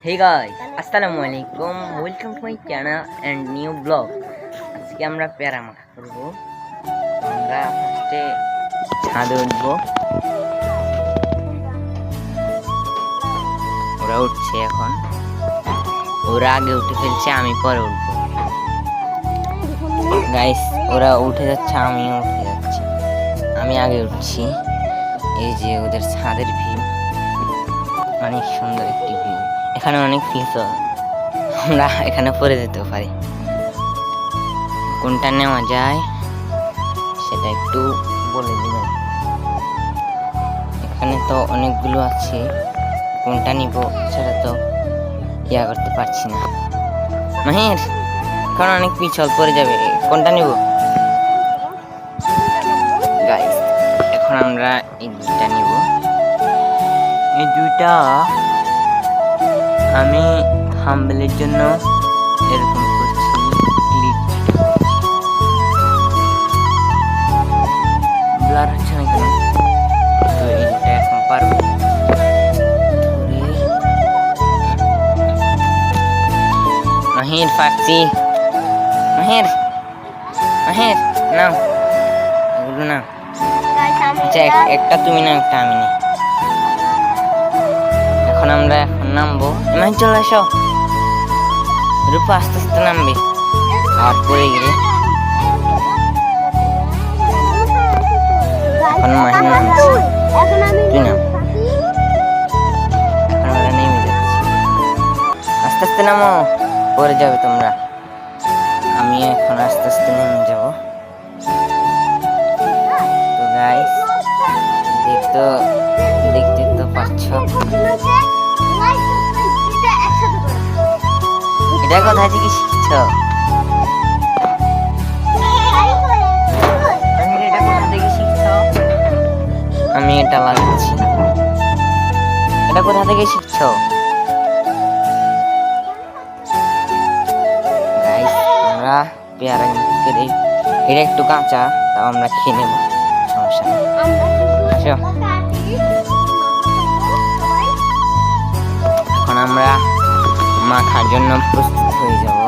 Hey guys, Assalamualaikum. Welcome to my channel and new vlog. আজকে আমরা পেয়ারা মাখা করব। আমরা ফার্স্টে ছাদে উঠব। ওরা উঠছে এখন। ওরা আগে উঠে ফেলছে, আমি পরে উঠব। গাইস, ওরা উঠে যাচ্ছে, আমিও উঠে যাচ্ছি। আমি আগে উঠছি। এই যে ওদের ছাদের ভিউ, অনেক সুন্দর একটি ভিউ। এখানে অনেক পিছল, আমরা এখানে পড়ে যেতে পারি। কোনটা নেওয়া যায় সেটা একটু বলে দিবেন। এখানে তো অনেকগুলো আছে, কোনটা নিব সেটা তো ইয়া করতে পারছি না। মাহির, এখন অনেক পিছল পড়ে যাবে, কোনটা নিব? গাইস, এখন আমরা এই দুইটা নিব। এই দুইটা আমি থাম্বনেলের জন্য এরকম করছি, ক্লিক ব্লার হচ্ছে না কেন? তো এইটা এখন পারবো। মাহির পাচ্ছি, মাহির মাহির নাও, এগুলো নাও। আচ্ছা, একটা তুমি না, একটা আমি না। এখন আমরা নামবো। মাহির চলে আসো, রূপা আস্তে আস্তে নামবে, আর পড়ে গেলে। এখন মাহির নামছে, তুই নাম। এখন আমরা নেমে যাচ্ছি, আস্তে আস্তে নামো, পড়ে যাবে তোমরা। আমি এখন আস্তে আস্তে নেমে যাব। তো গাইস, দেখতে তো পাচ্ছ। এটা কোথা থেকে শিখছ? আমি এটা লাগাচ্ছি। এটা কোথা থেকে শিখছ? গাইস, আমরা পেয়ারা কেটে, এটা একটু কাঁচা, তাও আমরা খেয়ে নেব, সমস্যা নেই। এখন আমরা মাখার জন্য প্রস্তুত হয়ে যাব।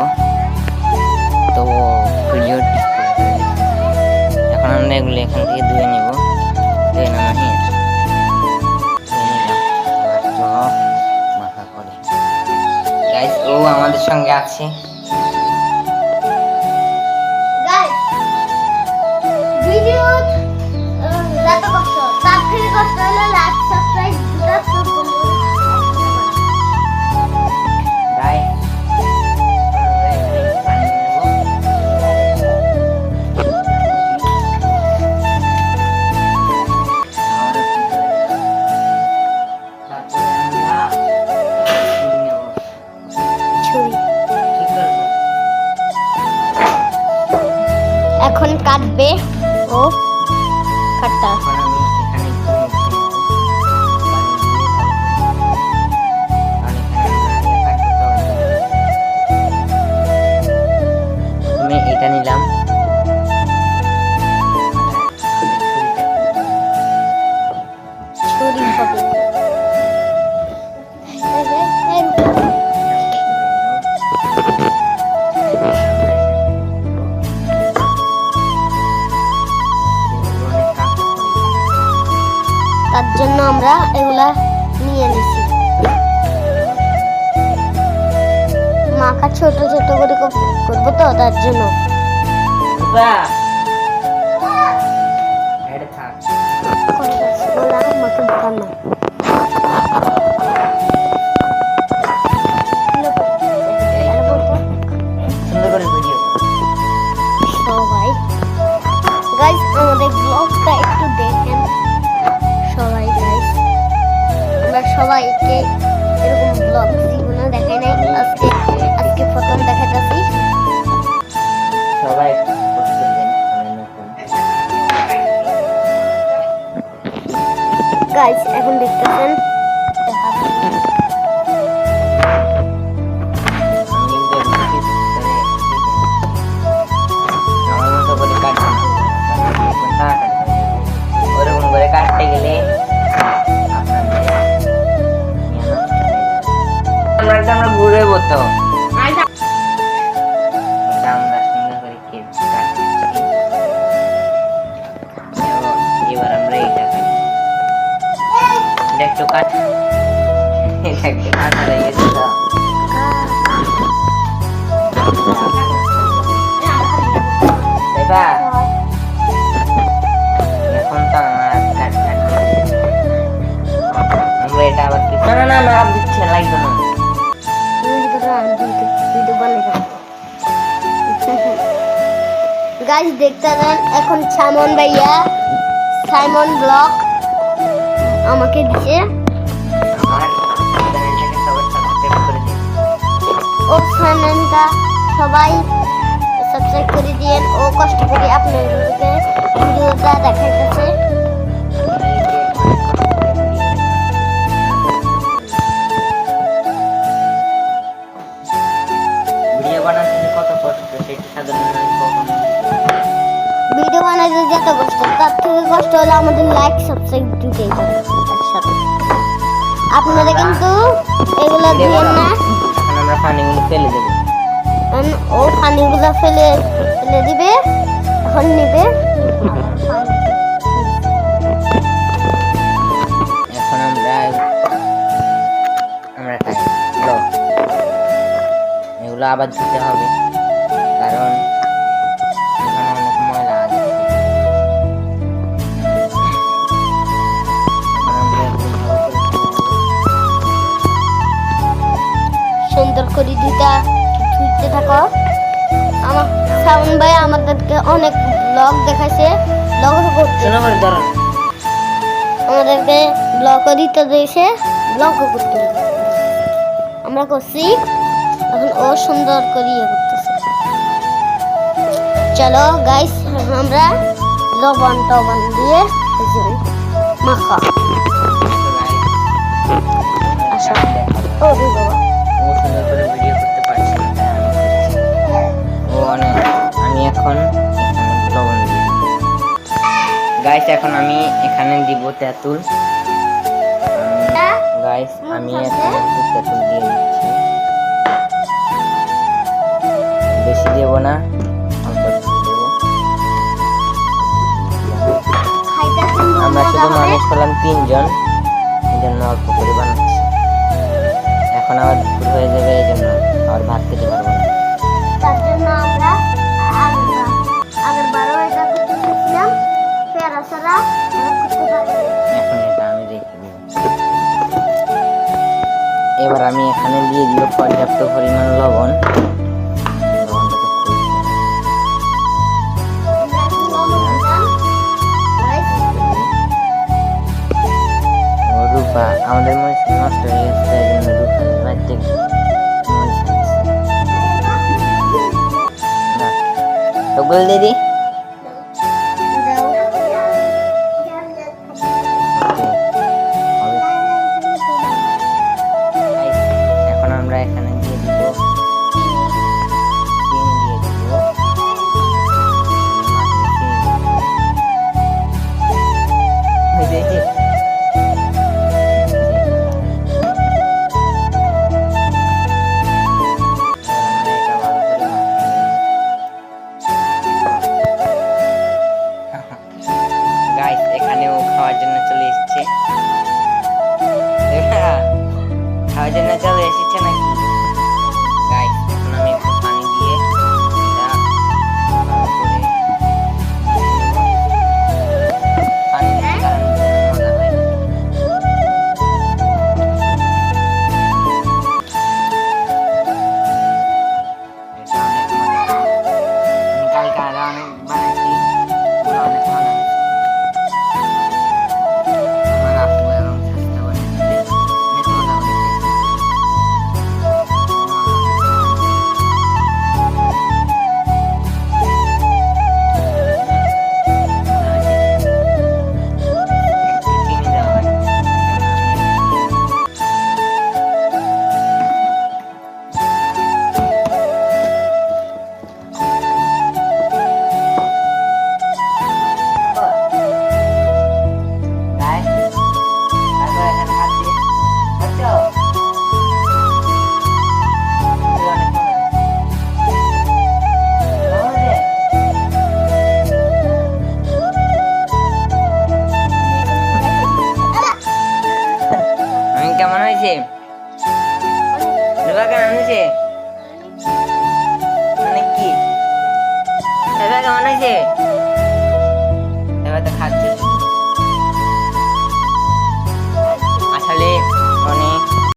তো ভিডিওটি এখন আমরা এগুলো এখান থেকে ধুয়ে নেব। ধুয়ে না মাহির, ধুয়ে নিলাম। এবার চলো মাখা করে। গাইস, ও আমাদের সঙ্গে আছে। এখন কাটবে ও কাটটা। আমি এটা নিলাম। ছুরি হবে। তার জন্য আমরা এগুলা নিয়ে নিছি। মাখা ছোট ছোট করে করবো তো, তার জন্য। সবাই গাইস, আমাদের ব্লগটা একটু দেখেন সবাই। গাইস, আমরা সবাইকে এরকম ব্লগ জীবনে দেখাই নাই, আজকে প্রথম দেখাতেছি। সবাই গাইস, এখন দেখতে আমরা ঘুরেবো তো। এটা আমরা সুন্দর করে কেটে কাটছি। এবার আমরা এটা কাটবো। এটা একটু কাট, এটা একটু কাটা হয়ে গেছে তো। এবার এখন তো আমার কাট কাটতে আমরা এটা আবার কি, না না না আমার আর দিচ্ছে লাগবে না। গাইস দেখতে দেন, এখন সাইমন ভাইয়া, সাইমন ব্লগ আমাকে দিছে। আমার চ্যানেলটাকে সবাই সাবস্ক্রাইব করে দিন। ও চ্যানেলটা সবাই সাবস্ক্রাইব করে দিয়েন। ও কষ্ট করে আপনাদেরকে ভিডিওটা দেখাইতেছে। ভিডিও বানাতে কত কষ্ট সেটা সাধারণ ভিডিও বানাইতে যত কষ্ট, তার থেকে কষ্ট হলো আমাদের লাইক সাবস্ক্রাইব দুইটাই করে একসাথে। আপনারা কিন্তু এগুলো দিয়েন না। এখন আমরা পানিগুলো ফেলে দেবো। কারণ ও পানিগুলো ফেলে ফেলে দিবে, এখন নিবে। এখন আমরা খাই লো, এগুলো আবার দিতে হবে কারণ এখানে অনেক ময়লা আছে। এখন আমরা এগুলো ভালো করে সুন্দর করে দুইটা ধুইতে থাকো। আমার সাউন্ড ভাই আমাদেরকে অনেক ব্লগ দেখাইছে, ব্লগ করতে শোনো আমার ধরো আমাদেরকে ব্লগ দিতে দিয়েছে, ব্লগ করতে আমরা করছি। এখন ও সুন্দর করে ইয়ে করতেছে। চলো গাইস, আমরা লবণ টবণ দিয়ে মাখা। আচ্ছা ও রে বাবা, ও সুন্দর করে ভিডিও করতে পারছি না, তাই আমি করছি। ও অনেক, আমি এখন এখানে লবণ দিব গাইস। এখন আমি এখানে দিব তেঁতুল। গাইস আমি এখানে একটু তেঁতুল দিয়ে দিচ্ছি, বেশি দেব না, অল্প একটু দেব। আমরা শুধু মানুষ হলাম 3 জন, এই জন্য অল্প করে বানাচ্ছি। এখন আবার দুপুর হয়ে যাবে, এই জন্য আর ভাত খেতে পারবো না। তার জন্য আমরা আগের বারও এটা করতে চেয়েছিলাম, পেয়ারা ছাড়া করতে পারি। এখন এটা আমি রেখে দেব। এবার আমি এখানে দিয়ে দিব পর্যাপ্ত পরিমাণ লবণ। লবণটা তো খুব ও রূপা, আমাদের মরিচ নষ্ট হয়ে গেছে, তাই জন্য রূপা বাড়ি থেকে মরিচ আনছে। না তো বল দিদি। এখন আমরা এখানে দিয়ে দিব চিনি, দিয়ে দিব হয়েছে। এবার কেমন হয়েছে? মানে কি এবার কেমন হয়েছে? এবার তো খাচ্ছি